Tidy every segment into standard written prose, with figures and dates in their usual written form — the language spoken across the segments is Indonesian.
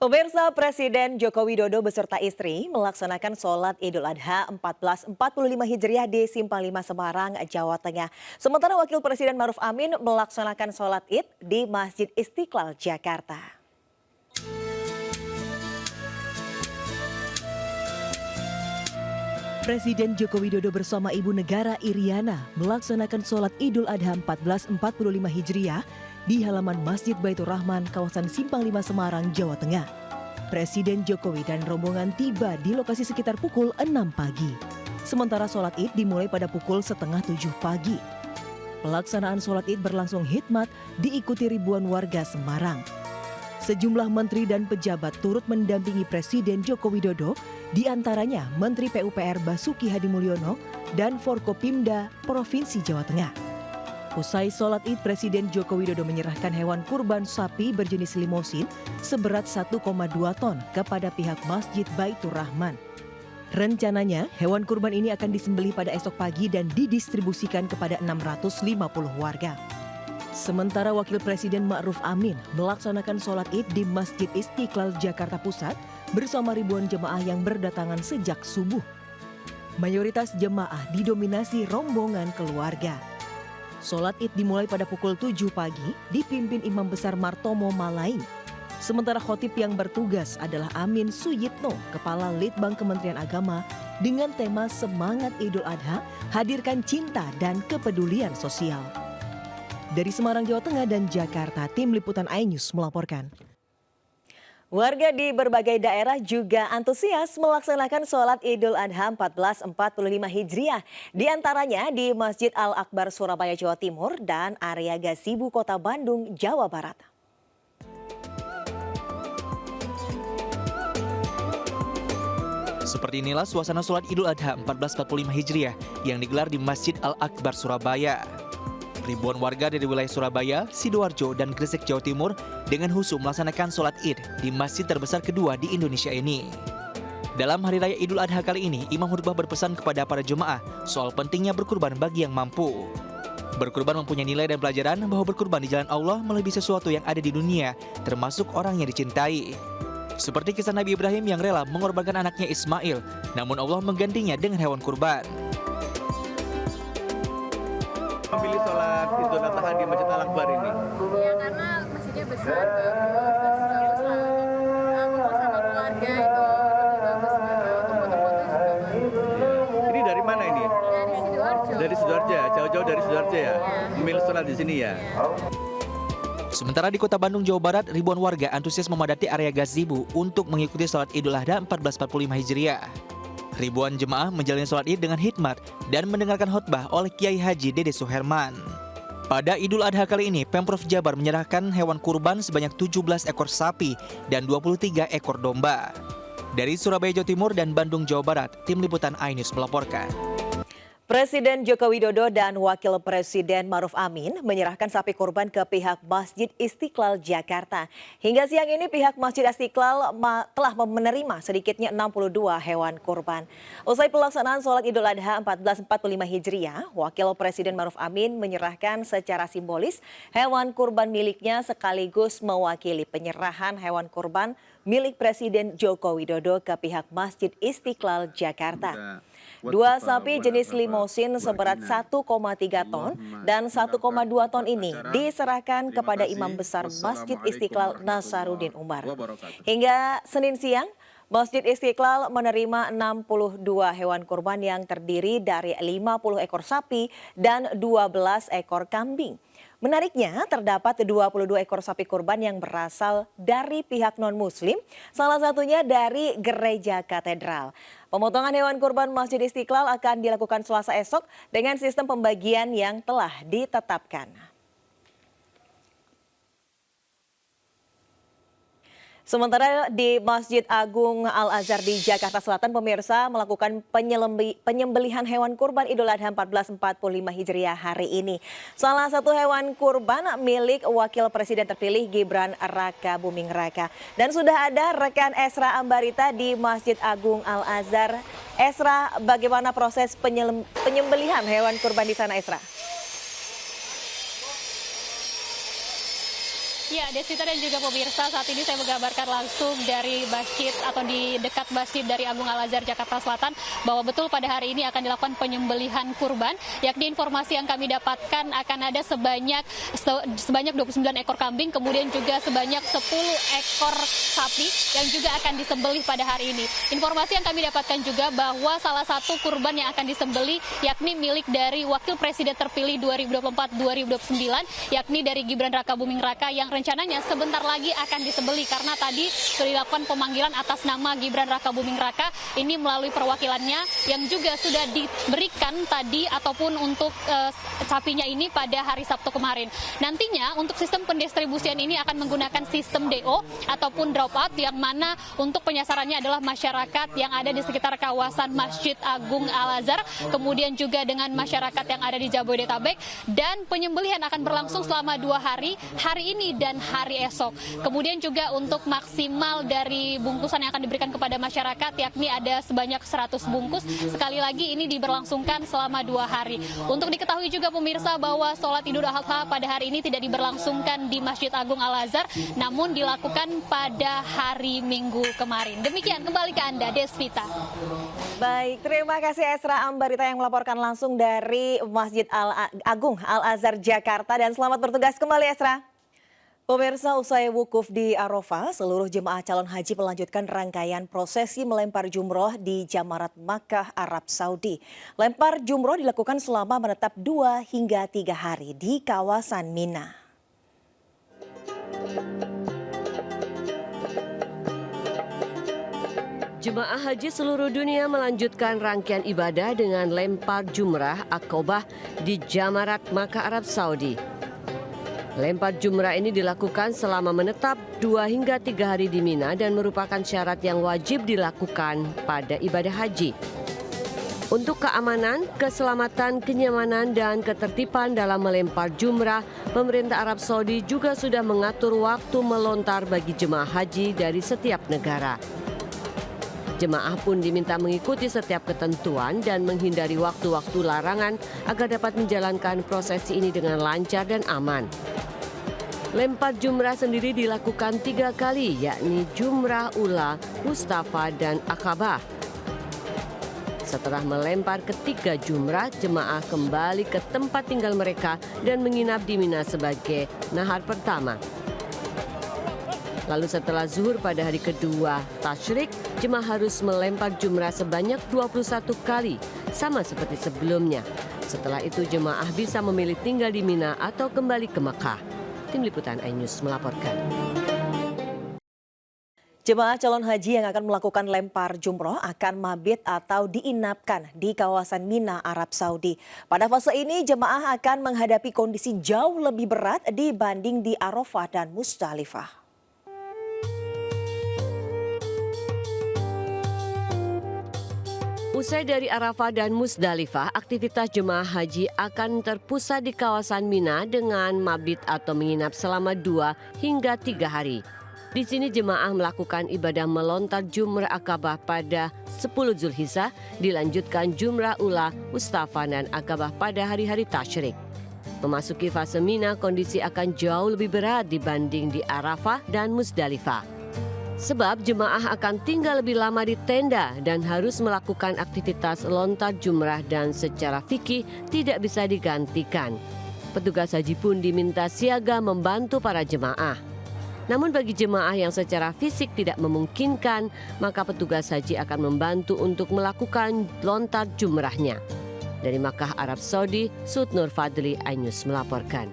Pemirsa, Presiden Joko Widodo beserta istri melaksanakan sholat Idul Adha 1445 Hijriah di Simpang 5 Semarang, Jawa Tengah. Sementara Wakil Presiden Maruf Amin melaksanakan sholat Id di Masjid Istiqlal, Jakarta. Presiden Joko Widodo bersama Ibu Negara Iriana melaksanakan sholat Idul Adha 1445 Hijriah di halaman Masjid Baitur Rahman, kawasan Simpang 5 Semarang, Jawa Tengah. Presiden Jokowi dan rombongan tiba di lokasi sekitar pukul 6 pagi. Sementara sholat Id dimulai pada pukul setengah 7 pagi. Pelaksanaan sholat Id berlangsung hikmat diikuti ribuan warga Semarang. Sejumlah menteri dan pejabat turut mendampingi Presiden Joko Widodo, di antaranya Menteri PUPR Basuki Hadimulyono dan Forkopimda Provinsi Jawa Tengah. Usai sholat Id, Presiden Joko Widodo menyerahkan hewan kurban sapi berjenis limosin seberat 1,2 ton kepada pihak Masjid Baitur Rahman. Rencananya, hewan kurban ini akan disembelih pada esok pagi dan didistribusikan kepada 650 warga. Sementara Wakil Presiden Ma'ruf Amin melaksanakan sholat Id di Masjid Istiqlal, Jakarta Pusat bersama ribuan jemaah yang berdatangan sejak subuh. Mayoritas jemaah didominasi rombongan keluarga. Sholat Id dimulai pada pukul 7 pagi dipimpin Imam Besar Martomo Malaing. Sementara khotib yang bertugas adalah Amin Suyitno, Kepala Litbang Kementerian Agama, dengan tema Semangat Idul Adha, hadirkan cinta dan kepedulian sosial. Dari Semarang, Jawa Tengah dan Jakarta, Tim Liputan iNews melaporkan. Warga di berbagai daerah juga antusias melaksanakan sholat Idul Adha 1445 Hijriah. Di antaranya di Masjid Al-Akbar Surabaya, Jawa Timur dan area Gasibu Kota Bandung, Jawa Barat. Seperti inilah suasana sholat Idul Adha 1445 Hijriah yang digelar di Masjid Al-Akbar Surabaya. Ribuan warga dari wilayah Surabaya, Sidoarjo, dan Gresik, Jawa Timur dengan khusyuk melaksanakan sholat Id di masjid terbesar kedua di Indonesia ini. Dalam Hari Raya Idul Adha kali ini, Imam khutbah berpesan kepada para jemaah soal pentingnya berkurban bagi yang mampu. Berkurban mempunyai nilai dan pelajaran bahwa berkurban di jalan Allah melebihi sesuatu yang ada di dunia, termasuk orang yang dicintai. Seperti kisah Nabi Ibrahim yang rela mengorbankan anaknya Ismail, namun Allah menggantinya dengan hewan kurban. Memilih sholat Idul Adha di Masjid Al-Akbar ini? Ya, karena masjidnya besar, bagus lah untuk sama keluarga itu lebih bagus juga, untuk foto-foto juga bagus. Ini dari mana ini? Dari Sidoarjo. Dari Sidoarjo, jauh-jauh dari Sidoarjo ya? Memilih sholat di sini ya? Sementara di Kota Bandung, Jawa Barat, ribuan warga antusias memadati area Gazebo untuk mengikuti sholat Idul Adha 1445 Hijriah. Ribuan jemaah menjalani sholat Id dengan hikmat dan mendengarkan khutbah oleh Kiai Haji Dede Suherman. Pada Idul Adha kali ini, Pemprov Jabar menyerahkan hewan kurban sebanyak 17 ekor sapi dan 23 ekor domba. Dari Surabaya, Jawa Timur dan Bandung, Jawa Barat, Tim Liputan iNews melaporkan. Presiden Joko Widodo dan Wakil Presiden Maruf Amin menyerahkan sapi kurban ke pihak Masjid Istiqlal, Jakarta. Hingga siang ini pihak Masjid Istiqlal telah menerima sedikitnya 62 hewan kurban. Usai pelaksanaan sholat Idul Adha 1445 Hijriah, Wakil Presiden Maruf Amin menyerahkan secara simbolis hewan kurban miliknya sekaligus mewakili penyerahan hewan kurban milik Presiden Joko Widodo ke pihak Masjid Istiqlal, Jakarta. Dua sapi jenis limosin seberat 1,3 ton dan 1,2 ton ini diserahkan kepada Imam Besar Masjid Istiqlal Nasaruddin Umar. Hingga Senin siang, Masjid Istiqlal menerima 62 hewan kurban yang terdiri dari 50 ekor sapi dan 12 ekor kambing. Menariknya, terdapat 22 ekor sapi kurban yang berasal dari pihak non-muslim, salah satunya dari Gereja Katedral. Pemotongan hewan kurban Masjid Istiqlal akan dilakukan Selasa esok dengan sistem pembagian yang telah ditetapkan. Sementara di Masjid Agung Al-Azhar di Jakarta Selatan, pemirsa melakukan penyembelihan hewan kurban Idul Adha 1445 Hijriah hari ini. Salah satu hewan kurban milik Wakil Presiden terpilih Gibran Raka Buming Raka. Dan sudah ada rekan Esra Ambarita di Masjid Agung Al-Azhar. Esra, bagaimana proses penyembelihan hewan kurban di sana, Esra? Ya, Desvita dan juga pemirsa, saat ini saya menggambarkan langsung dari masjid atau di dekat masjid dari Agung Al-Azhar Jakarta Selatan bahwa betul pada hari ini akan dilakukan penyembelihan kurban, yakni informasi yang kami dapatkan akan ada sebanyak 29 ekor kambing, kemudian juga sebanyak 10 ekor sapi yang juga akan disembelih pada hari ini. Informasi yang kami dapatkan juga bahwa salah satu kurban yang akan disembelih yakni milik dari Wakil Presiden terpilih 2024-2029, yakni dari Gibran Rakabuming Raka yang rencananya sebentar lagi akan disembelih karena tadi sudah dilakukan pemanggilan atas nama Gibran Rakabuming Raka ini melalui perwakilannya yang juga sudah diberikan tadi ataupun untuk sapinya ini pada hari Sabtu kemarin. Nantinya untuk sistem pendistribusian ini akan menggunakan sistem DO ataupun drop out yang mana untuk penyasarannya adalah masyarakat yang ada di sekitar kawasan Masjid Agung Al-Azhar, kemudian juga dengan masyarakat yang ada di Jabodetabek, dan penyembelihan akan berlangsung selama 2 hari ini dan hari esok. Kemudian juga untuk maksimal dari bungkusan yang akan diberikan kepada masyarakat yakni ada sebanyak 100 bungkus. Sekali lagi ini diberlangsungkan selama 2 hari. Untuk diketahui juga pemirsa bahwa sholat Idul Adha pada hari ini tidak diberlangsungkan di Masjid Agung Al-Azhar, namun dilakukan pada hari Minggu kemarin. Demikian, kembali ke Anda, Desvita. Baik, terima kasih Esra Ambarita yang melaporkan langsung dari Masjid Agung Al-Azhar Jakarta, dan selamat bertugas kembali Esra. Pemirsa, usai wukuf di Arafah, seluruh jemaah calon haji melanjutkan rangkaian prosesi melempar jumroh di Jamarat Makkah, Arab Saudi. Lempar jumroh dilakukan selama menetap 2 hingga 3 hari di kawasan Mina. Jemaah haji seluruh dunia melanjutkan rangkaian ibadah dengan lempar jumrah Aqobah di Jamarat Makkah, Arab Saudi. Lempar jumrah ini dilakukan selama menetap 2 hingga 3 hari di Mina dan merupakan syarat yang wajib dilakukan pada ibadah haji. Untuk keamanan, keselamatan, kenyamanan, dan ketertiban dalam melempar jumrah, pemerintah Arab Saudi juga sudah mengatur waktu melontar bagi jemaah haji dari setiap negara. Jemaah pun diminta mengikuti setiap ketentuan dan menghindari waktu-waktu larangan agar dapat menjalankan prosesi ini dengan lancar dan aman. Lempar jumrah sendiri dilakukan 3 kali, yakni jumrah ula, Mustafa, dan Aqabah. Setelah melempar ketiga jumrah, jemaah kembali ke tempat tinggal mereka dan menginap di Mina sebagai nahar pertama. Lalu setelah zuhur pada hari kedua tasyrik, jemaah harus melempar jumrah sebanyak 21 kali, sama seperti sebelumnya. Setelah itu jemaah bisa memilih tinggal di Mina atau kembali ke Makkah. Tim Liputan iNews melaporkan. Jemaah calon haji yang akan melakukan lempar jumroh akan mabit atau diinapkan di kawasan Mina, Arab Saudi. Pada fase ini jemaah akan menghadapi kondisi jauh lebih berat dibanding di Arafah dan Musdalifah. Usai dari Arafah dan Musdalifah, aktivitas jemaah haji akan terpusat di kawasan Mina dengan mabit atau menginap selama 2 hingga 3 hari. Di sini jemaah melakukan ibadah melontar jumrah Aqabah pada 10 Zulhijjah, dilanjutkan jumrah ula, Mustafa, dan Aqabah pada hari-hari tasyrik. Memasuki fase Mina, kondisi akan jauh lebih berat dibanding di Arafah dan Musdalifah. Sebab jemaah akan tinggal lebih lama di tenda dan harus melakukan aktivitas lontar jumrah dan secara fikih tidak bisa digantikan. Petugas haji pun diminta siaga membantu para jemaah. Namun bagi jemaah yang secara fisik tidak memungkinkan, maka petugas haji akan membantu untuk melakukan lontar jumrahnya. Dari Makkah, Arab Saudi, Sud Nur Fadli, iNews melaporkan.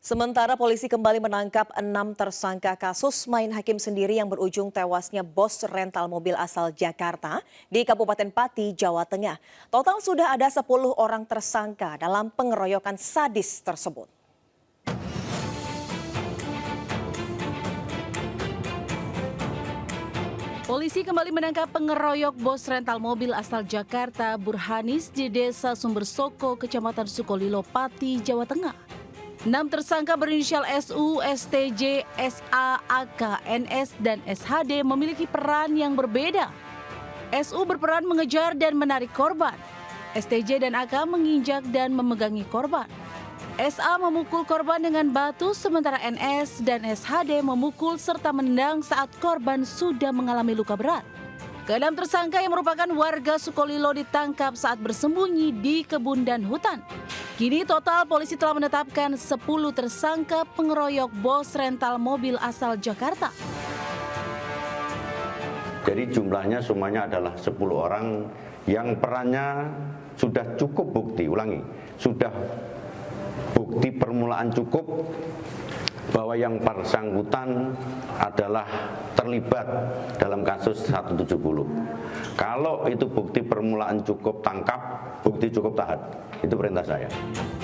Sementara polisi kembali menangkap 6 tersangka kasus main hakim sendiri yang berujung tewasnya bos rental mobil asal Jakarta di Kabupaten Pati, Jawa Tengah. Total sudah ada 10 orang tersangka dalam pengeroyokan sadis tersebut. Polisi kembali menangkap pengeroyok bos rental mobil asal Jakarta, Burhanis, di Desa Sumbersoko, Kecamatan Sukolilo, Pati, Jawa Tengah. 6 tersangka berinisial SU, STJ, SA, AK, NS, dan SHD memiliki peran yang berbeda. SU berperan mengejar dan menarik korban. STJ dan AK menginjak dan memegangi korban. SA memukul korban dengan batu sementara NS dan SHD memukul serta menendang saat korban sudah mengalami luka berat. Keenam tersangka yang merupakan warga Sukolilo ditangkap saat bersembunyi di kebun dan hutan. Kini total polisi telah menetapkan 10 tersangka pengeroyok bos rental mobil asal Jakarta. Jadi jumlahnya semuanya adalah 10 orang yang perannya sudah cukup bukti, sudah bukti permulaan cukup bahwa yang bersangkutan adalah terlibat dalam kasus 170. Kalau itu bukti permulaan cukup, tangkap, bukti cukup, tahan. Itu perintah saya.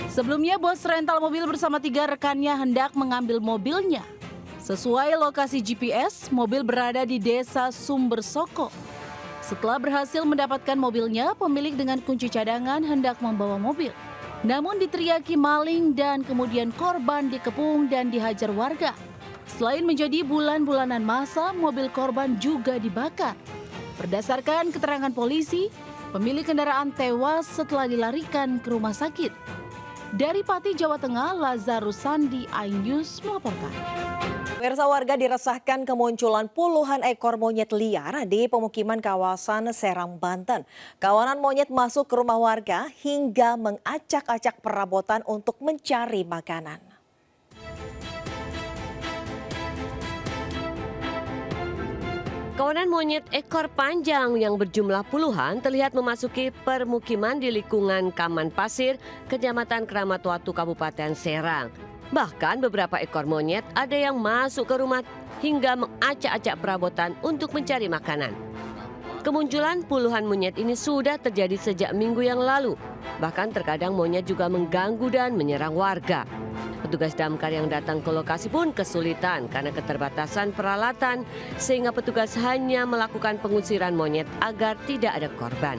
Sebelumnya bos rental mobil bersama 3 rekannya hendak mengambil mobilnya. Sesuai lokasi GPS, mobil berada di desa Sumbersoko. Setelah berhasil mendapatkan mobilnya, pemilik dengan kunci cadangan hendak membawa mobil. Namun diteriaki maling dan kemudian korban dikepung dan dihajar warga. Selain menjadi bulan-bulanan masa, mobil korban juga dibakar. Berdasarkan keterangan polisi, pemilik kendaraan tewas setelah dilarikan ke rumah sakit. Dari Pati, Jawa Tengah, Lazarus Sandi, iNews melaporkan. Pemirsa, warga diresahkan kemunculan puluhan ekor monyet liar di pemukiman kawasan Serang, Banten. Kawanan monyet masuk ke rumah warga hingga mengacak-acak perabotan untuk mencari makanan. Kawanan monyet ekor panjang yang berjumlah puluhan terlihat memasuki permukiman di lingkungan Kaman Pasir, Kecamatan Keramat Watu, Kabupaten Serang. Bahkan beberapa ekor monyet ada yang masuk ke rumah hingga mengacak-acak perabotan untuk mencari makanan. Kemunculan puluhan monyet ini sudah terjadi sejak minggu yang lalu. Bahkan terkadang monyet juga mengganggu dan menyerang warga. Petugas damkar yang datang ke lokasi pun kesulitan karena keterbatasan peralatan, sehingga petugas hanya melakukan pengusiran monyet agar tidak ada korban.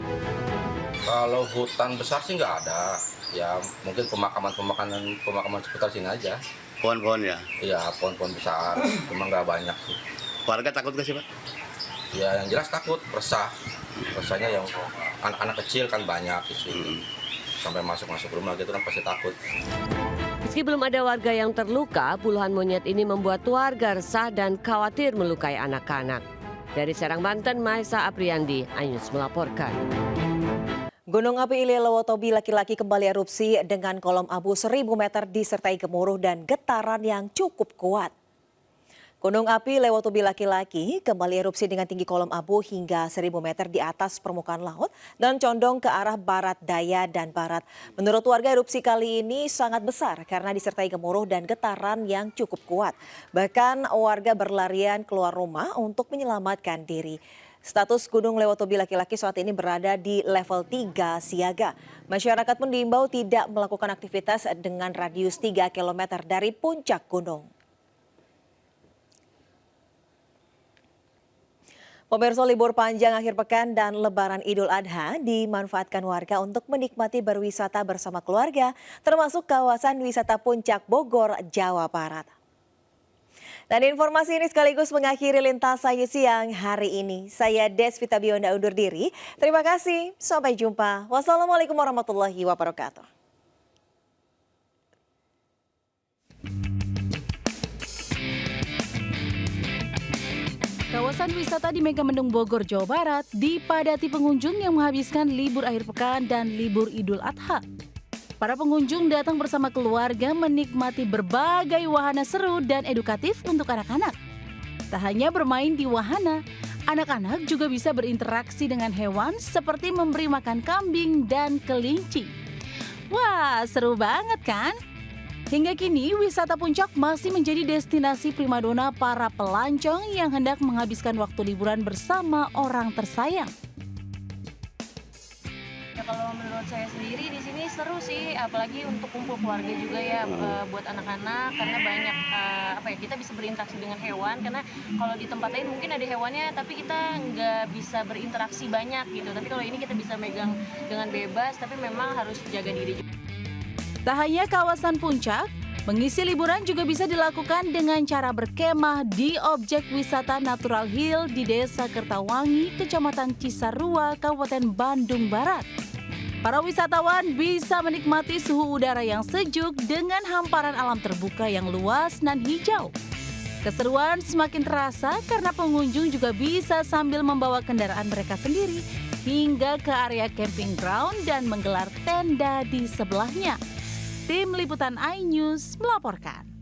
Kalau hutan besar sih nggak ada. Ya mungkin pemakaman sekitar sini aja. Pohon-pohon ya? Iya, pohon-pohon besar, cuma nggak banyak sih. Warga takut nggak sih, Pak? Ya yang jelas takut, resah. Resahnya yang anak-anak kecil kan banyak di sini. Sampai masuk rumah gitu kan pasti takut. Meski belum ada warga yang terluka, puluhan monyet ini membuat warga resah dan khawatir melukai anak-anak. Dari Serang, Banten, Maesa Apriandi, iNews melaporkan. Gunung api Lewotobi laki-laki kembali erupsi dengan kolom abu 1000 meter disertai gemuruh dan getaran yang cukup kuat. Gunung api Lewotobi laki-laki kembali erupsi dengan tinggi kolom abu hingga 1000 meter di atas permukaan laut dan condong ke arah barat daya dan barat. Menurut warga, erupsi kali ini sangat besar karena disertai gemuruh dan getaran yang cukup kuat. Bahkan warga berlarian keluar rumah untuk menyelamatkan diri. Status Gunung Lewotobi laki-laki saat ini berada di level 3 siaga. Masyarakat pun diimbau tidak melakukan aktivitas dengan radius 3 km dari puncak gunung. Pemirsa, libur panjang akhir pekan dan Lebaran Idul Adha dimanfaatkan warga untuk menikmati berwisata bersama keluarga, termasuk kawasan wisata Puncak Bogor, Jawa Barat. Dan informasi ini sekaligus mengakhiri Lintasan siang hari ini. Saya Desvita Bionda undur diri. Terima kasih, sampai jumpa. Wassalamualaikum warahmatullahi wabarakatuh. Kawasan wisata di Megamendung Bogor, Jawa Barat dipadati pengunjung yang menghabiskan libur akhir pekan dan libur Idul Adha. Para pengunjung datang bersama keluarga menikmati berbagai wahana seru dan edukatif untuk anak-anak. Tak hanya bermain di wahana, anak-anak juga bisa berinteraksi dengan hewan seperti memberi makan kambing dan kelinci. Wah, seru banget kan? Hingga kini, wisata Puncak masih menjadi destinasi primadona para pelancong yang hendak menghabiskan waktu liburan bersama orang tersayang. Ya, kalau menurut saya sendiri di sini seru sih, apalagi untuk kumpul keluarga juga ya, buat anak-anak, karena banyak kita bisa berinteraksi dengan hewan, karena kalau di tempat lain mungkin ada hewannya tapi kita nggak bisa berinteraksi banyak gitu. Tapi kalau ini kita bisa megang dengan bebas, tapi memang harus jaga diri juga. Tak hanya kawasan Puncak, mengisi liburan juga bisa dilakukan dengan cara berkemah di objek wisata Natural Hill di Desa Kertawangi, Kecamatan Cisarua, Kabupaten Bandung Barat. Para wisatawan bisa menikmati suhu udara yang sejuk dengan hamparan alam terbuka yang luas dan hijau. Keseruan semakin terasa karena pengunjung juga bisa sambil membawa kendaraan mereka sendiri hingga ke area camping ground dan menggelar tenda di sebelahnya. Tim Liputan iNews melaporkan.